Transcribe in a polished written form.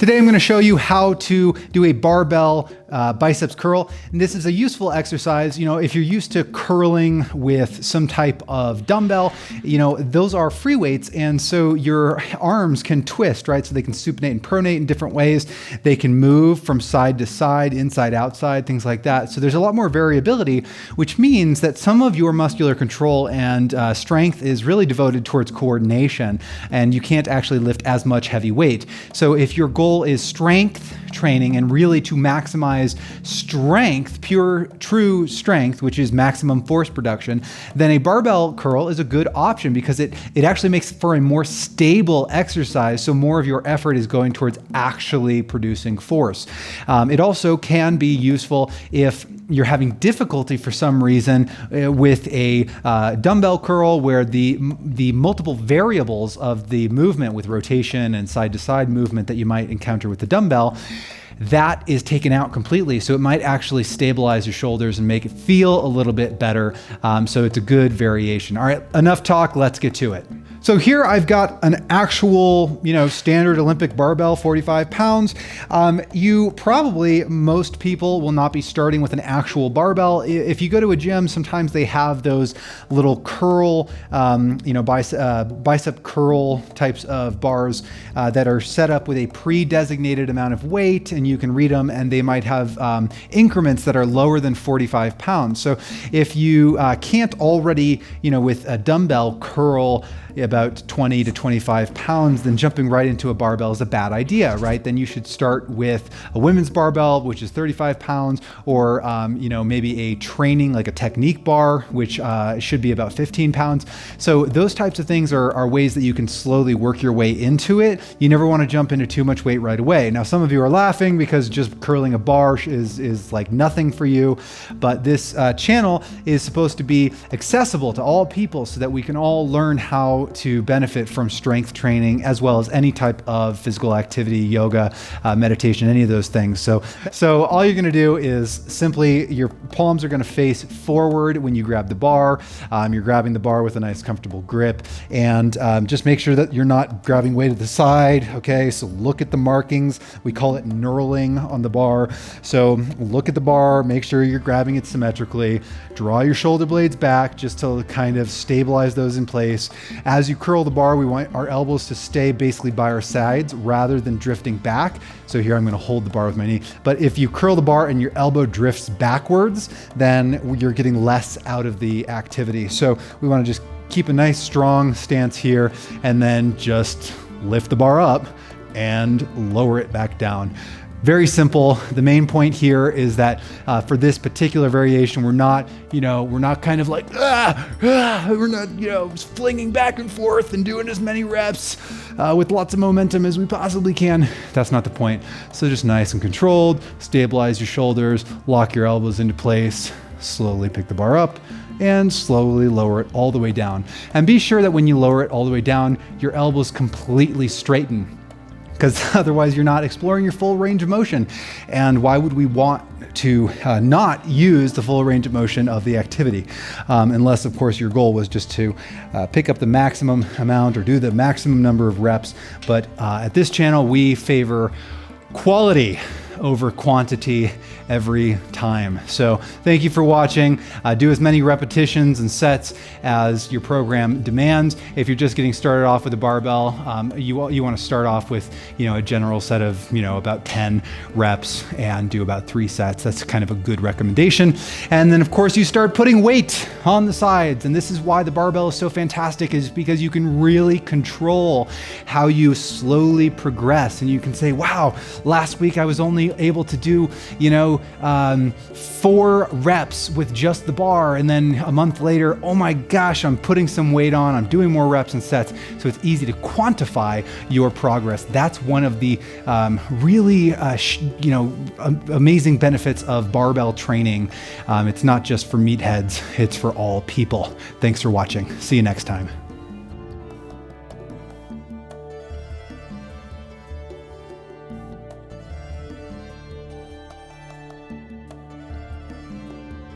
Today I'm going to show you how to do a barbell biceps curl. And this is a useful exercise. You know, if you're used to curling with some type of dumbbell, you know, those are free weights. And so your arms can twist, right? So they can supinate and pronate in different ways. They can move from side to side, inside, outside, things like that. So there's a lot more variability, which means that some of your muscular control and strength is really devoted towards coordination, and you can't actually lift as much heavy weight. So if your goal is strength training and really to maximize strength, pure, true strength, which is maximum force production, then a barbell curl is a good option because it actually makes for a more stable exercise. So more of your effort is going towards actually producing force. It also can be useful if you're having difficulty for some reason with a dumbbell curl where the multiple variables of the movement with rotation and side to side movement that you might encounter with the dumbbell, that is taken out completely. So it might actually stabilize your shoulders and make it feel a little bit better. So it's a good variation. All right, enough talk, let's get to it. So here I've got an actual, standard Olympic barbell, 45 pounds. Most people will not be starting with an actual barbell. If you go to a gym, sometimes they have those little curl, bicep curl types of bars that are set up with a pre-designated amount of weight, and you can read them, and they might have increments that are lower than 45 pounds. So if you can't already, with a dumbbell curl about 20 to 25 pounds, then jumping right into a barbell is a bad idea, right? Then you should start with a women's barbell, which is 35 pounds, or maybe a training, like a technique bar, which should be about 15 pounds. So those types of things are ways that you can slowly work your way into it. You never want to jump into too much weight right away. Now, some of you are laughing because just curling a bar is like nothing for you, but this channel is supposed to be accessible to all people so that we can all learn how to benefit from strength training as well as any type of physical activity, yoga, meditation, any of those things. So all you're gonna do is simply, your palms are gonna face forward when you grab the bar. You're grabbing the bar with a nice comfortable grip, and just make sure that you're not grabbing way to the side, okay? So look at the markings. We call it knurling on the bar. So look at the bar, make sure you're grabbing it symmetrically, draw your shoulder blades back just to kind of stabilize those in place. As you curl the bar, we want our elbows to stay basically by our sides rather than drifting back. So here I'm going to hold the bar with my knee. But if you curl the bar and your elbow drifts backwards, then you're getting less out of the activity. So we want to just keep a nice strong stance here and then just lift the bar up and lower it back down. Very simple. The main point here is that for this particular variation, we're not kind of like, we're not, flinging back and forth and doing as many reps with lots of momentum as we possibly can. That's not the point. So just nice and controlled, stabilize your shoulders, lock your elbows into place, slowly pick the bar up, and slowly lower it all the way down. And be sure that when you lower it all the way down, your elbows completely straighten, because otherwise you're not exploring your full range of motion. And why would we want to not use the full range of motion of the activity? Unless, of course, your goal was just to pick up the maximum amount or do the maximum number of reps. But at this channel, we favor quality over quantity every time. So thank you for watching. Do as many repetitions and sets as your program demands. If you're just getting started off with a barbell, you want to start off with a general set of about 10 reps and do about 3 sets. That's kind of a good recommendation. And then of course you start putting weight on the sides, and this is why the barbell is so fantastic, is because you can really control how you slowly progress. And you can say, wow, last week I was only able to do 4 reps with just the bar, and then a month later, oh my gosh, I'm putting some weight on, I'm doing more reps and sets. So it's easy to quantify your progress. That's one of the really amazing benefits of barbell training. It's not just for meatheads, it's for all people. Thanks for watching. See you next time.